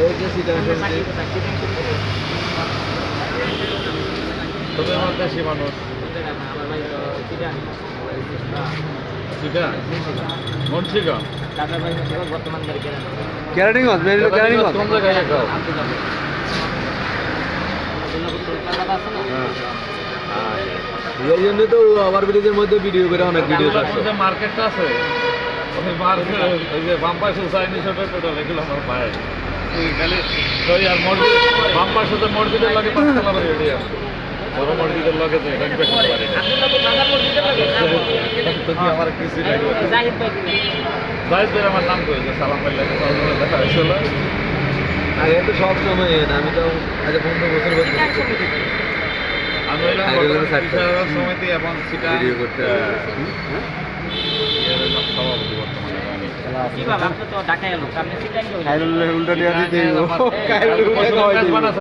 এই যে সিটা তবে আমার দেশি মানুষ কেরানীগঞ্জ মেরিনো কেরানীগঞ্জ কোন জায়গায় খাও? এই জন্য তো ওভার ব্রিজের মধ্যে ভিডিও করে অনেক ভিডিও যে মার্কেটটা আছে ওই মার্কেট ওই যে বাম্পার সোসাইটি ছোটো টোটাল এগুলো আমার পায় খালি ওই আর মসজিদ বাম্পার সাথে মসজিদের লাগে পাঁচতলা বাড়ি ওটি আছে বড় মসজিদের লগে তো এটা বেশি পারে আমার কিছু লাগবে জাহিদ ভাই আমার নাম করেছে সালাম ভাই লাগে দেখা হয়েছিল আগে তো সব সময় আমি তো আজ 15 বছর আমি সময়তে এখন সেটা ভিডিও করতে কি বাবা আপনি তো ঢাকায় এলো আপনি সিটাই উল্টা দিয়ে দিতে